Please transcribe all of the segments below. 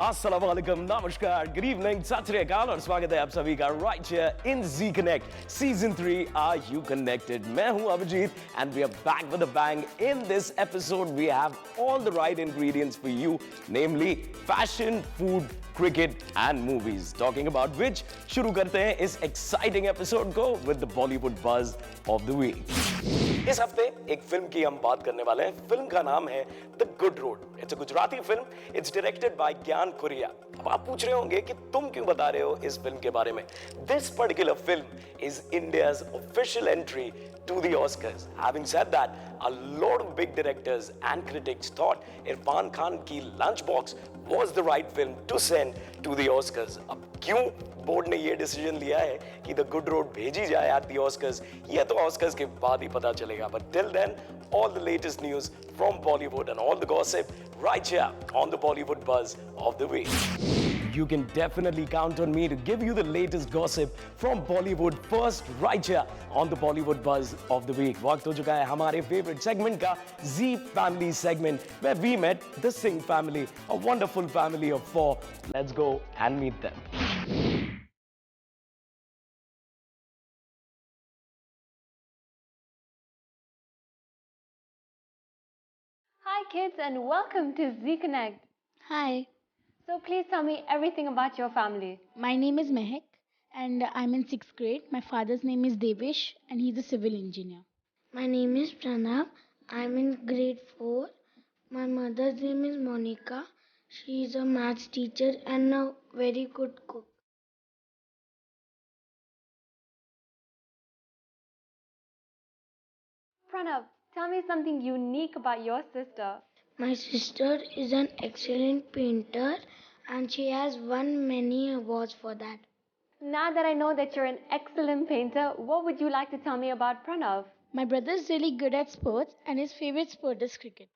अस्सलाम वालेकुम, नमस्कार, गुड इवनिंग, सत श्री अकाल और स्वागत है आप सभी का right here in Zee connect season 3 are you connected. मैं हूं Abhijit and we are back with a bang. In this episode we have all the right ingredients for you, namely fashion, food, cricket and movies, talking about which शुरू करते हैं इस exciting episode को with the Bollywood buzz of the week. इस हफ्ते एक film की हम बात करने वाले हैं। फिल्म का नाम है the good road. It's a Gujarati film, it's directed by ज्ञान कुरिया। अब आप पूछ रहे होंगे कि तुम क्यों बता रहे हो इस फिल्म के बारे में। This particular film is India's official entry to the Oscars. Having said that, a lot of big directors and critics thought Irfan Khan की Lunchbox was the right film to send to the Oscars. अब क्यों board ने ये decision लिया है कि the good road भेजी जाए at the Oscars, ये तो Oscars के बाद ही पता चलेगा. But till then, all the latest news from Bollywood and all the gossip right here on the Bollywood Buzz of the Week. You can definitely count on me to give you the latest gossip from Bollywood first right here on the Bollywood Buzz of the Week. वक्त हो चुका है हमारे favorite segment का, Z Family segment, where we met the Singh family, a wonderful family of 4. Let's go and meet them. Hi kids and welcome to Z Connect. Hi, So please tell me everything about your family. my name is Mehak and I'm in 6th grade. My father's name is Devesh and he's a civil engineer. My name is Pranav. I'm in grade 4. My mother's name is Monica. She is a maths teacher and a very good cook. Pranav, tell me something unique about your sister. My sister is an excellent painter and she has won many awards for that. Now that I know that you're an excellent painter, what would you like to tell me about Pranav? My brother is really good at sports and his favorite sport is cricket.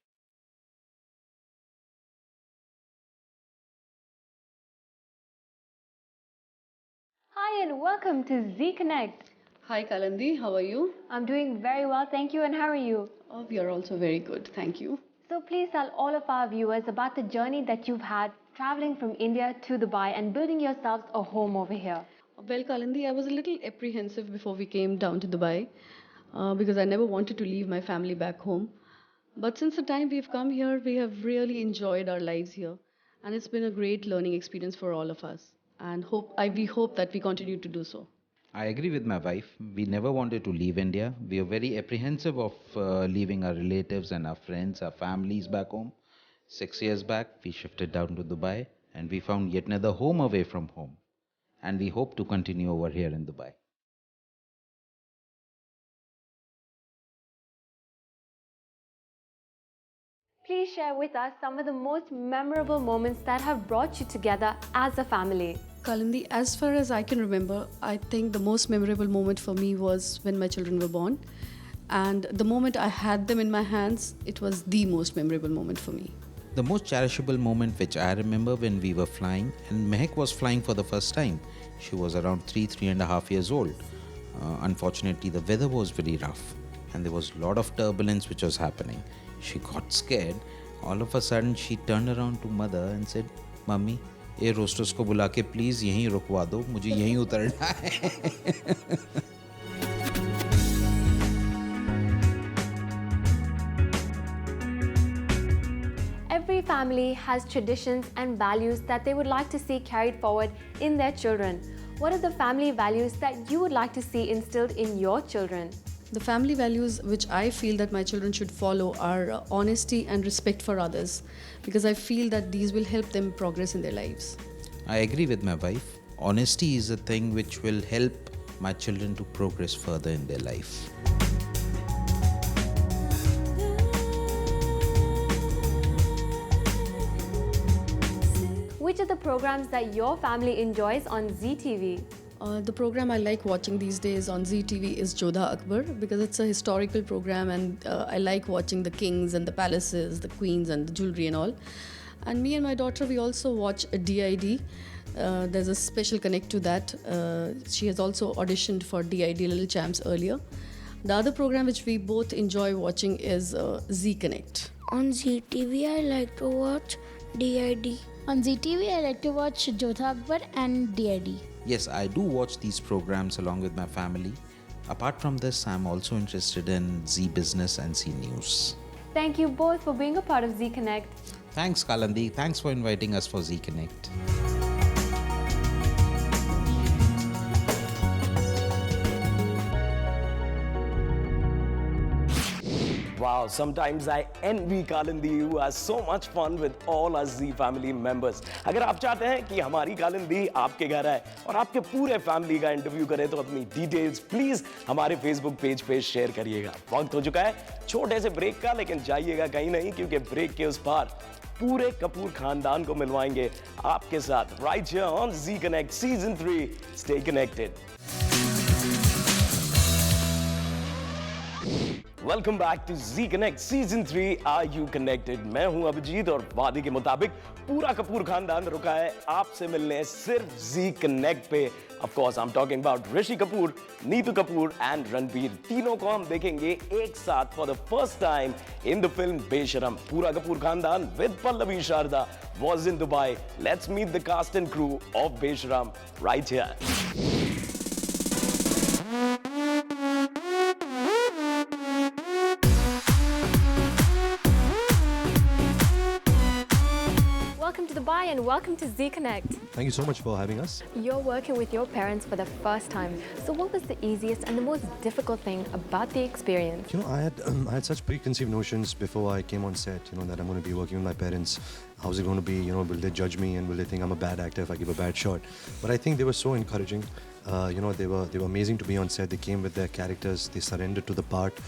Hi and welcome to Z Connect. Hi Kalandi, how are you? I'm doing very well, thank you. And how are you? Oh, we are also very good, thank you. So please tell all of our viewers about the journey that you've had traveling from India to Dubai and building yourselves a home over here. Well, Kalandi, I was a little apprehensive before we came down to Dubai because I never wanted to leave my family back home. But since the time we've come here, we have really enjoyed our lives here, and it's been a great learning experience for all of us. And we hope that we continue to do so. I agree with my wife. We never wanted to leave India. We are very apprehensive of leaving our relatives and our friends, our families back home. 6 years back, we shifted down to Dubai and we found yet another home away from home. And we hope to continue over here in Dubai. Please share with us some of the most memorable moments that have brought you together as a family. Kalandi, as far as I can remember, I think the most memorable moment for me was when my children were born. And the moment I had them in my hands, it was the most memorable moment for me. The most cherishable moment which I remember when we were flying, and Mehak was flying for the first time. She was around 3.5 years old. Unfortunately, the weather was very rough and there was a lot of turbulence which was happening. She got scared. All of a sudden, she turned around to mother and said, "Mummy, ये roasters को बुला के please यहीं रुकवा दो, मुझे यहीं उतरना है." Every family has traditions and values that they would like to see carried forward in their children. What are the family values that you would like to see instilled in your children? The family values which I feel that my children should follow are honesty and respect for others, because I feel that these will help them progress in their lives. I agree with my wife. Honesty is a thing which will help my children to progress further in their life. Which are the programs that your family enjoys on ZTV? The program I like watching these days on ZTV is Jodha Akbar, because it's a historical program and I like watching the kings and the palaces, the queens and the jewelry and all. And me and my daughter, we also watch a DID. There's a special connect to that. She has also auditioned for DID Little Champs earlier. The other program which we both enjoy watching is Z Connect. On ZTV, I like to watch DID. On ZTV, I like to watch Jodha Akbar and DID. Yes, I do watch these programs along with my family. Apart from this, I'm also interested in Z Business and Z News. Thank you both for being a part of Z Connect. Thanks, Kalandi. Thanks for inviting us for Z Connect. Wow, sometimes I envy Kalindi, who has so much fun with all our Z family members. अगर आप चाहते हैं कि हमारी कालिंदी आपके घर आए और आपके पूरे फैमिली का इंटरव्यू करे तो अपनी डिटेल्स प्लीज हमारे फेसबुक पेज पे शेयर करिएगा। वक्त हो चुका है छोटे से ब्रेक का, लेकिन जाइएगा कहीं नहीं, क्योंकि ब्रेक के उस पार पूरे कपूर खानदान को मिलवाएंगे आपके साथ right here on Z Connect season 3। Stay connected. Welcome back to Z Connect season 3 are you connected. मैं हूं अभिजीत और वादे के मुताबिक पूरा कपूर खानदान रुका है आपसे मिलने सिर्फ Z Connect पे। Of course I am talking about Rishi Kapoor, Neetu Kapoor and Ranbir. तीनों को हम देखेंगे एक साथ for the first time in the film Besharam. पूरा कपूर खानदान with Pallavi Sharda was in Dubai. Let's meet the cast and crew of Besharam right here. Welcome to Dubai and welcome to Z Connect. Thank you so much for having us. You're working with your parents for the first time. So what was the easiest and the most difficult thing about the experience? You know, I had such preconceived notions before I came on set, that I'm going to be working with my parents. How's it going to be? Will they judge me and will they think I'm a bad actor if I give a bad shot? But I think they were so encouraging. They were amazing to be on set. They came with their characters. They surrendered to the part,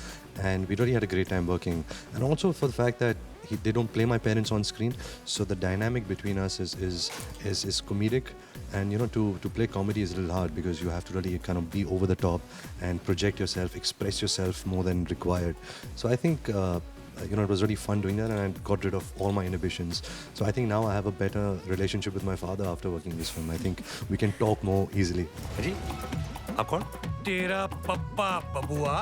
and we really had a great time working. And also for the fact that they don't play my parents on screen, so the dynamic between us is comedic. And to play comedy is a little hard because you have to really kind of be over the top and project yourself, express yourself more than required. So I think it was really fun doing that, and I got rid of all my inhibitions. So I think now I have a better relationship with my father after working this film. I think we can talk more easily. जी, आप कौन? तेरा पप्पा बबुआ,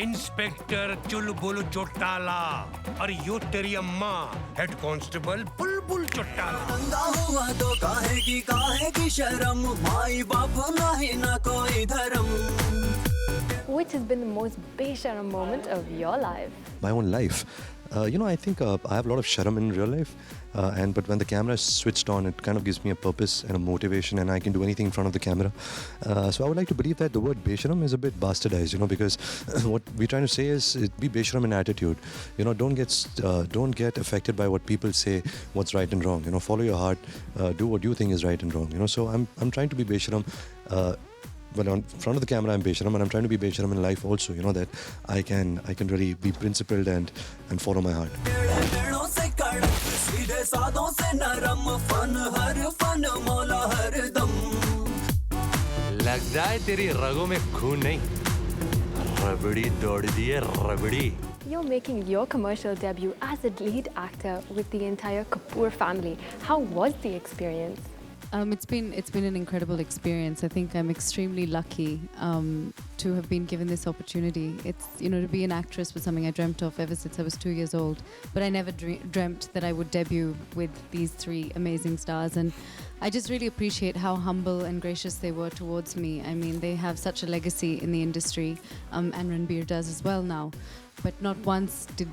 inspector चुलबुल चौटाला, और यो तेरी अम्मा, head constable बुलबुल चौटाला। नंगा हुआ तो काहे की शर्म, माई बाप नहीं ना कोई धर्म। Which has been the most Besharam moment of your life? My own life. I think I have a lot of sharam in real life, but when the camera is switched on, it kind of gives me a purpose and a motivation, and I can do anything in front of the camera. So I would like to believe that the word Besharam is a bit bastardized, because what we're trying to say is be Besharam in attitude. Don't get affected by what people say, what's right and wrong. Follow your heart, do what you think is right and wrong. So I'm trying to be Besharam. But on front of the camera, I'm Besharam, and I'm trying to be Besharam in life also. That I can really be principled and follow my heart. लगता है तेरी रगों में खून नहीं, रबड़ी दौड़ती है रबड़ी। You're making your commercial debut as a lead actor with the entire Kapoor family. How was the experience? It's been an incredible experience. I think I'm extremely lucky to have been given this opportunity. It's to be an actress was something I dreamt of ever since I was 2 years old. But I never dreamt that I would debut with these three amazing stars. And I just really appreciate how humble and gracious they were towards me. I mean, they have such a legacy in the industry, and Ranbir does as well now. But not once did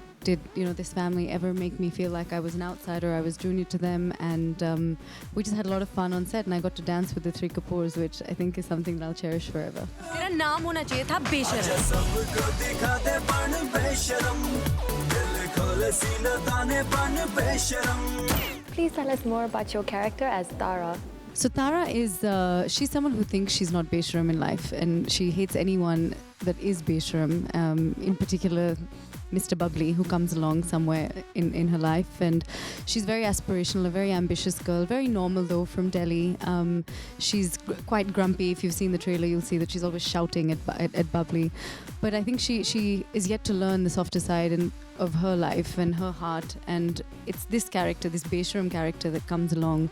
this family ever make me feel like I was an outsider. I was junior to them, and we just had a lot of fun on set, and I got to dance with the three Kapoors, which I think is something that I'll cherish forever. तेरा नाम होना चाहिए था बेशरम। सबको दिखाते बन बेशरम, दिल खोले सीना ताने बन बेशरम। Please tell us more about your character as Tara. So Tara is, she's someone who thinks she's not Besharam in life, and she hates anyone that is Besharam, in particular Mr. Bubbly, who comes along somewhere in her life. And she's very aspirational, a very ambitious girl, very normal though, from Delhi. She's quite grumpy. If you've seen the trailer, you'll see that she's always shouting at Bubbly. But I think she is yet to learn the softer side of her life and her heart. And it's this character, this Besharam character, that comes along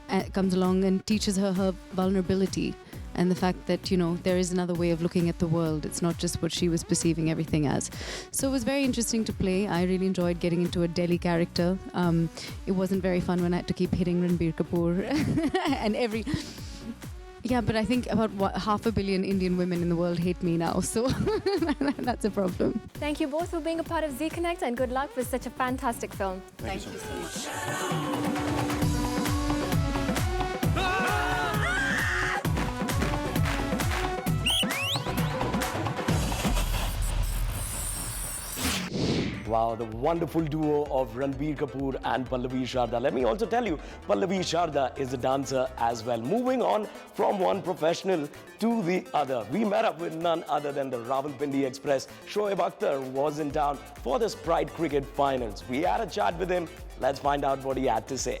and teaches her vulnerability. and the fact that, you know, there is another way of looking at the world. It's not just what she was perceiving everything as. So it was very interesting to play. I really enjoyed getting into a Delhi character. It wasn't very fun when I had to keep hitting Ranbir Kapoor and every... Yeah, but I think about 500 million Indian women in the world hate me now, so that's a problem. Thank you both for being a part of Z Connect, and good luck with such a fantastic film. Thank you so much. Wow, the wonderful duo of Ranbir Kapoor and Pallavi Sharda. Let me also tell you, Pallavi Sharda is a dancer as well. Moving on from one professional to the other. We met up with none other than the Rawalpindi Express. Shoaib Akhtar was in town for the Sprite Cricket Finals. We had a chat with him. Let's find out what he had to say.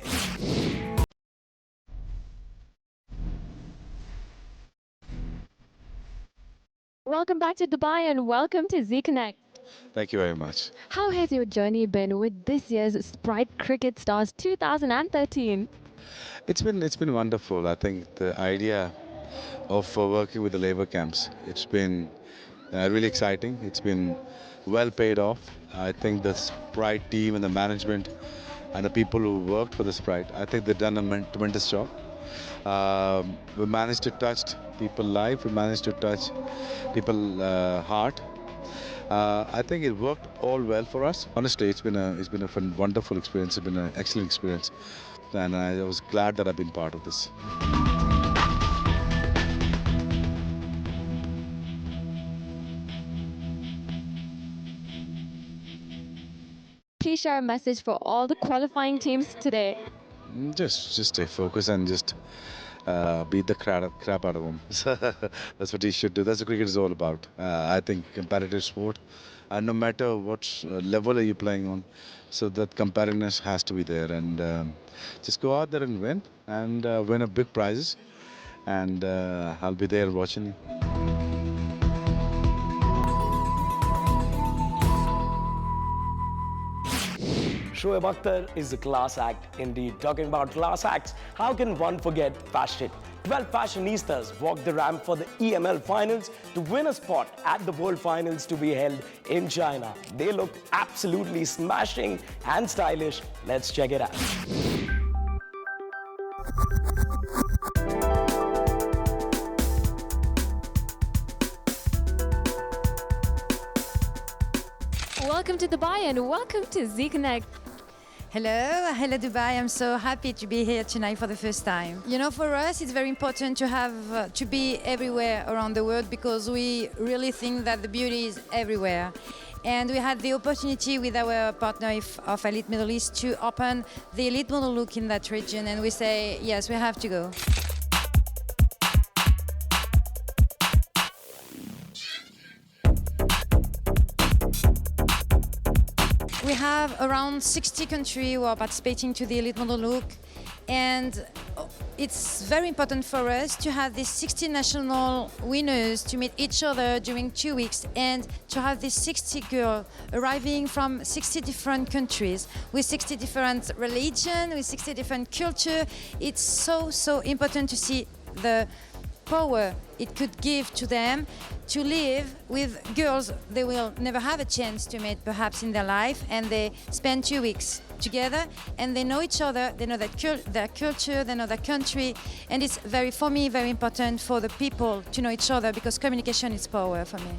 Welcome back to Dubai and welcome to Z Connect. Thank you very much. How has your journey been with this year's Sprite Cricket Stars 2013? It's been wonderful. I think the idea of working with the labor camps, it's been really exciting. It's been well paid off. I think the Sprite team and the management and the people who worked for the Sprite, I think they've done a tremendous job. We managed to touch people's life. We managed to touch people's heart. I think it worked all well for us. Honestly, it's been a wonderful experience. It's been an excellent experience, and I was glad that I've been part of this. Please share a message for all the qualifying teams today. Just stay focused and just beat the crap out of them. That's what he should do. That's what cricket is all about. I think competitive sport, and no matter what level are you playing on, so that competitiveness has to be there. And just go out there and win a big prizes. And I'll be there watching you. Shoaib Akhtar is a class act indeed. Talking about class acts, how can one forget fashion? 12 fashionistas walked the ramp for the EML finals to win a spot at the World Finals to be held in China. They looked absolutely smashing and stylish. Let's check it out. Welcome to Dubai and welcome to Z Connect. Hello Dubai. I'm so happy to be here tonight for the first time. You know, for us it's very important to have to be everywhere around the world because we really think that the beauty is everywhere. And we had the opportunity with our partner of Elite Middle East to open the Elite Model Look in that region, and we say yes, we have to go. We have around 60 countries who are participating to the Elite Model Look, and it's very important for us to have these 60 national winners to meet each other during 2 weeks and to have these 60 girls arriving from 60 different countries with 60 different religions, with 60 different culture. It's so important to see the power it could give to them to live with girls they will never have a chance to meet perhaps in their life, and they spend 2 weeks together and they know each other, they know their culture, they know their country, and it's for me very important for the people to know each other because communication is power for me.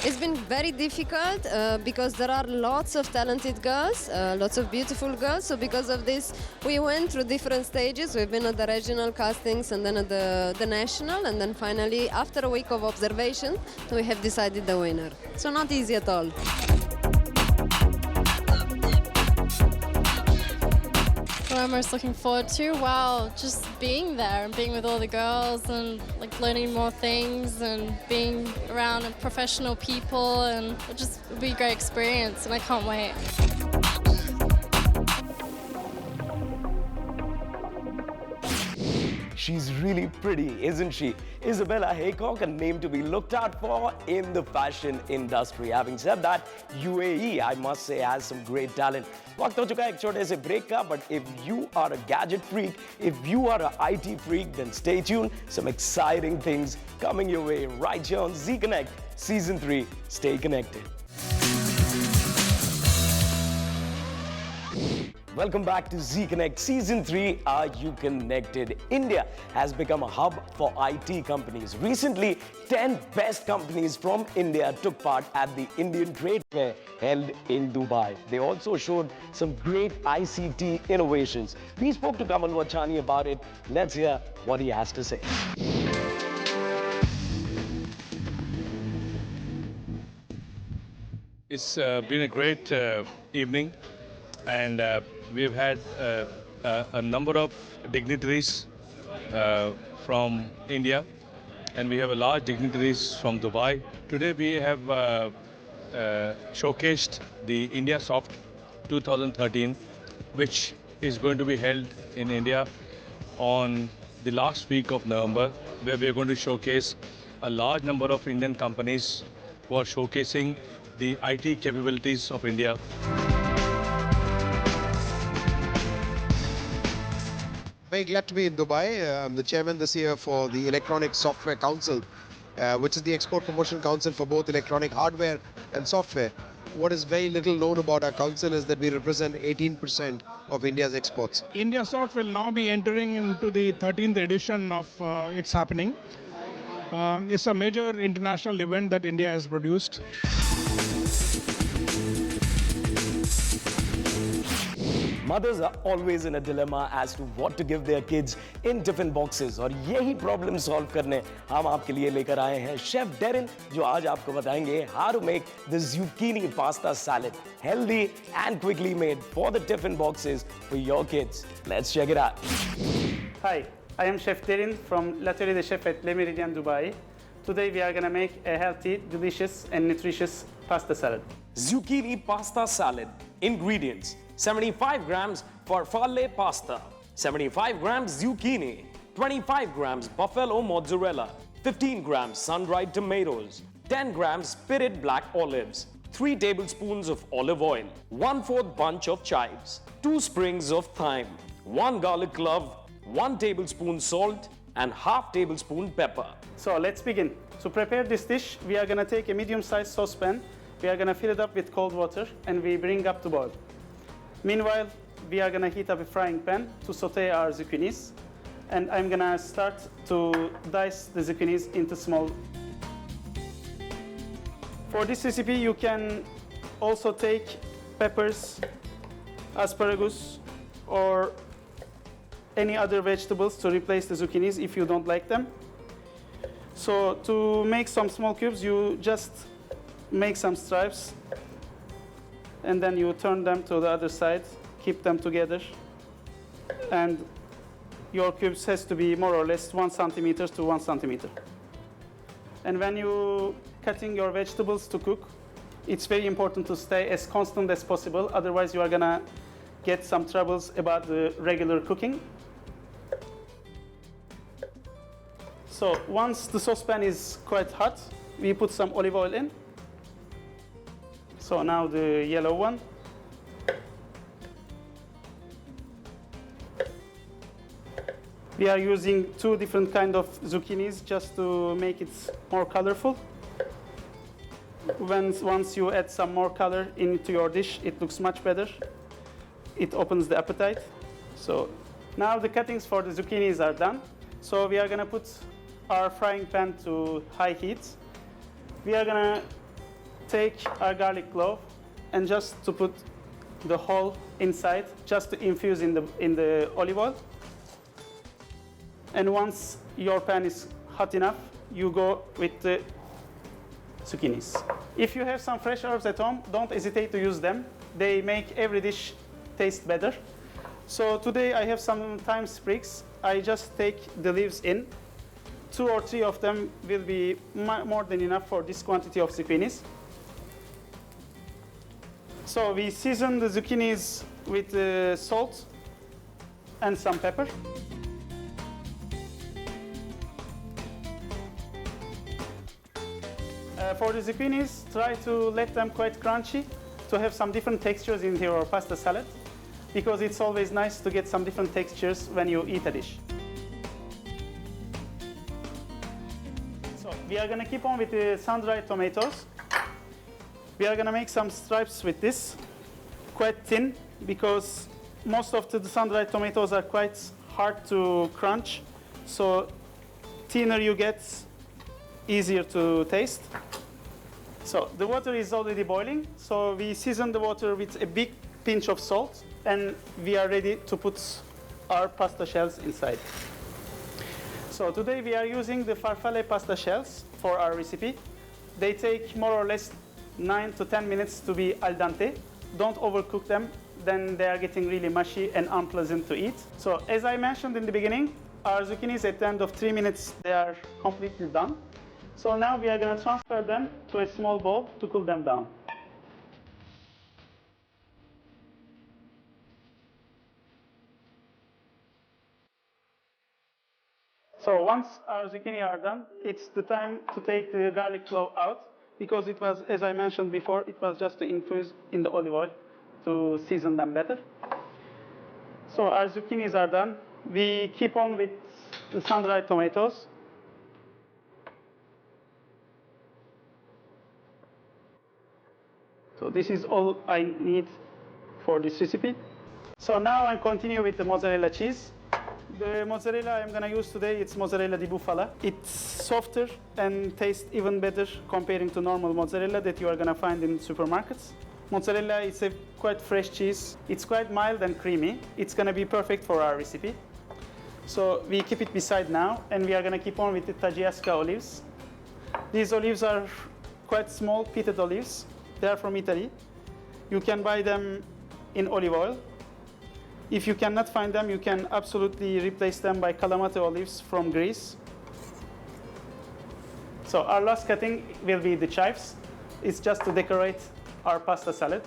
It's been very difficult because there are lots of talented girls, lots of beautiful girls. So because of this, we went through different stages. We've been at the regional castings and then at the national. And then finally, after a week of observation, we have decided the winner. So not easy at all. What I'm most looking forward to? Well, just being there and being with all the girls and like learning more things and being around professional people, and it'll be a great experience and I can't wait. She's really pretty, isn't she? Isabella Haycock, a name to be looked out for in the fashion industry. Having said that, UAE, I must say, has some great talent. वक्त हो चुका है एक छोटे से break का, but if you are a gadget freak, if you are an IT freak, then stay tuned. Some exciting things coming your way right here on Z Connect Season 3. Stay connected. Welcome back to Z Connect Season 3. Are you connected? India has become a hub for IT companies. Recently, 10 best companies from India took part at the Indian Trade Fair held in Dubai. They also showed some great ICT innovations. We spoke to Kamal Vachani about it. Let's hear what he has to say. It's been a great evening, and we've had a number of dignitaries from India, and we have a large dignitaries from Dubai. Today we have showcased the India Soft 2013, which is going to be held in India on the last week of November, where we are going to showcase a large number of Indian companies who are showcasing the IT capabilities of India. Very glad to be in Dubai. I'm the chairman this year for the Electronic Software Council, which is the export promotion council for both electronic hardware and software. What is very little known about our council is that we represent 18% of India's exports. India Soft will now be entering into the 13th edition of its happening. It's a major international event that India has produced. Mothers are always in a dilemma as to what to give their kids in tiffin boxes. और यही problem solve करने हम आपके लिए लेकर आए हैं Chef Derin, जो आज आपको बताएंगे how to make the zucchini pasta salad healthy and quickly made for the tiffin boxes for your kids. Let's check it out. Hi, I am Chef Derin from L'Atelier des Chefs at Le Méridien, Dubai. Today we are going to make a healthy, delicious and nutritious pasta salad. Zucchini pasta salad. Ingredients: 75 grams farfalle pasta, 75 grams zucchini, 25 grams buffalo mozzarella, 15 grams sun-dried tomatoes, 10 grams spitted black olives, 3 tablespoons of olive oil, 1/4 bunch of chives, 2 sprigs of thyme, 1 garlic clove, 1 tablespoon salt, and ½ tablespoon pepper. So let's begin. To prepare this dish, we are going to take a medium-sized saucepan. We are going to fill it up with cold water and we bring up to boil. Meanwhile, we are going to heat up a frying pan to saute our zucchinis. And I'm going to start to dice the zucchinis into small. For this recipe, you can also take peppers, asparagus, or any other vegetables to replace the zucchinis if you don't like them. So to make some small cubes, you just make some stripes and then you turn them to the other side, keep them together, and your cubes has to be more or less 1 centimeter to 1 centimeter. And when you cutting your vegetables to cook, it's very important to stay as constant as possible, otherwise you are gonna get some troubles about the regular cooking. So once the saucepan is quite hot, we put some olive oil in. So now the yellow one. We are using 2 different kind of zucchinis just to make it more colorful. Once you add some more color into your dish, it looks much better. It opens the appetite. So now the cuttings for the zucchinis are done. So we are gonna put our frying pan to high heat. We are gonna take our garlic clove and just to put the whole inside, just to infuse in the olive oil. And once your pan is hot enough, you go with the zucchinis. If you have some fresh herbs at home, don't hesitate to use them. They make every dish taste better. So today I have some thyme sprigs. I just take the leaves in. 2 or 3 of them will be more than enough for this quantity of zucchinis. So we season the zucchinis with salt and some pepper. For the zucchinis, try to let them quite crunchy to have some different textures in your pasta salad, because it's always nice to get some different textures when you eat a dish. So we are going to keep on with the sun-dried tomatoes. We are going to make some stripes with this, quite thin, because most of the sun-dried tomatoes are quite hard to crunch. So thinner you get, easier to taste. So the water is already boiling. So we season the water with a big pinch of salt, and we are ready to put our pasta shells inside. So today we are using the farfalle pasta shells for our recipe. They take more or less 9 to 10 minutes to be al dente. Don't overcook them, then they are getting really mushy and unpleasant to eat. So as I mentioned in the beginning, our zucchinis at the end of 3 minutes, they are completely done. So now we are going to transfer them to a small bowl to cool them down. So once our zucchini are done, it's the time to take the garlic clove out, because it was, as I mentioned before, it was just to infuse in the olive oil to season them better. So our zucchinis are done. We keep on with the sun-dried tomatoes. So this is all I need for this recipe. So now I continue with the mozzarella cheese. The mozzarella I'm going to use today, it's mozzarella di bufala. It's softer and tastes even better comparing to normal mozzarella that you are going to find in supermarkets. Mozzarella is a quite fresh cheese. It's quite mild and creamy. It's going to be perfect for our recipe. So we keep it beside now, and we are going to keep on with the Tagliasca olives. These olives are quite small pitted olives. They are from Italy. You can buy them in olive oil. If you cannot find them, you can absolutely replace them by Kalamata olives from Greece. So our last cutting will be the chives. It's just to decorate our pasta salad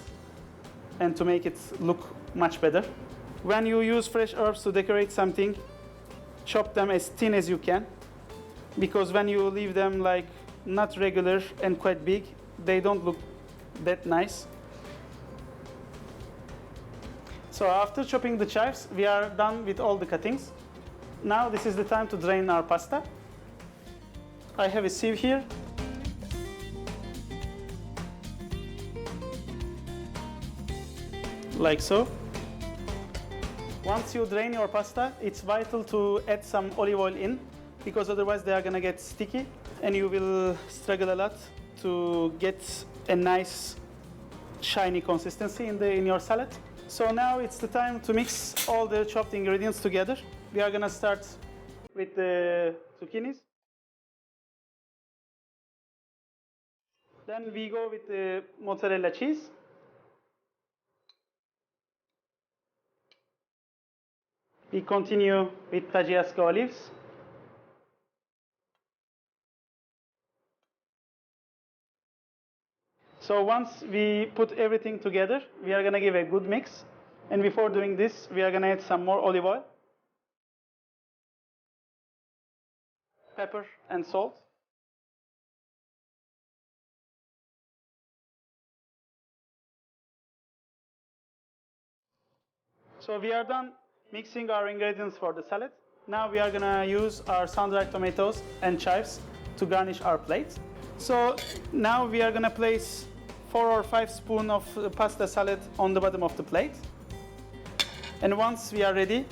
and to make it look much better. When you use fresh herbs to decorate something, chop them as thin as you can, because when you leave them like not regular and quite big, they don't look that nice. So after chopping the chives, we are done with all the cuttings. Now this is the time to drain our pasta. I have a sieve here. Like so. Once you drain your pasta, it's vital to add some olive oil in, because otherwise they are going to get sticky and you will struggle a lot to get a nice shiny consistency in your salad. So now it's the time to mix all the chopped ingredients together. We are going to start with the zucchinis. Then we go with the mozzarella cheese. We continue with Tagliasca olives. So once we put everything together, we are going to give a good mix. And before doing this, we are going to add some more olive oil, pepper, and salt. So we are done mixing our ingredients for the salad. Now we are going to use our sun-dried tomatoes and chives to garnish our plate. So now we are going to place 4 or 5 spoons of pasta salad on the bottom of the plate. And once we are ready,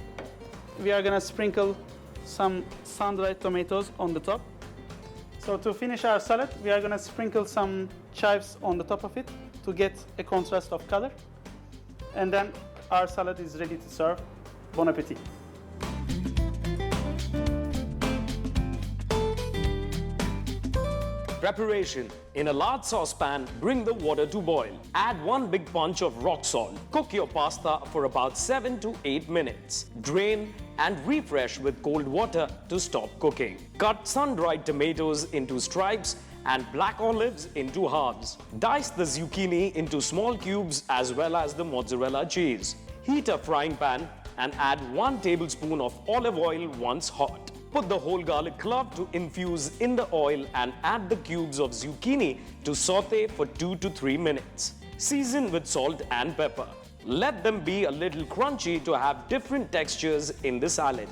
we are going to sprinkle some sun-dried tomatoes on the top. So to finish our salad, we are going to sprinkle some chives on the top of it to get a contrast of color. And then our salad is ready to serve. Bon appetit. Preparation. In a large saucepan, bring the water to boil. Add 1 big punch of rock salt. Cook your pasta for about 7 to 8 minutes. Drain and refresh with cold water to stop cooking. Cut sun-dried tomatoes into stripes and black olives into halves. Dice the zucchini into small cubes as well as the mozzarella cheese. Heat a frying pan and add 1 tablespoon of olive oil once hot. Put the whole garlic clove to infuse in the oil and add the cubes of zucchini to saute for 2 to 3 minutes. Season with salt and pepper. Let them be a little crunchy to have different textures in the salad.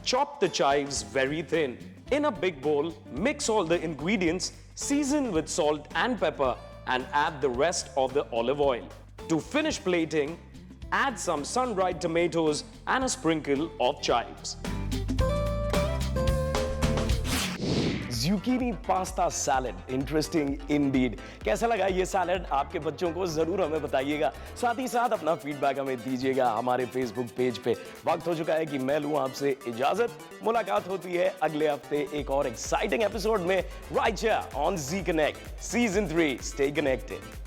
Chop the chives very thin. In a big bowl, mix all the ingredients, season with salt and pepper, and add the rest of the olive oil. To finish plating, add some sun-dried tomatoes and a sprinkle of chives. Zucchini pasta salad, interesting indeed. कैसा लगा ये salad आपके बच्चों को जरूर हमें बताइएगा. साथ ही साथ अपना फीडबैक हमें दीजिएगा हमारे फेसबुक पेज पे. वक्त हो चुका है कि मैं लूं आपसे इजाजत. मुलाकात होती है अगले हफ्ते एक और एक्साइटिंग एपिसोड में right here on Z Connect Season 3. Stay connected.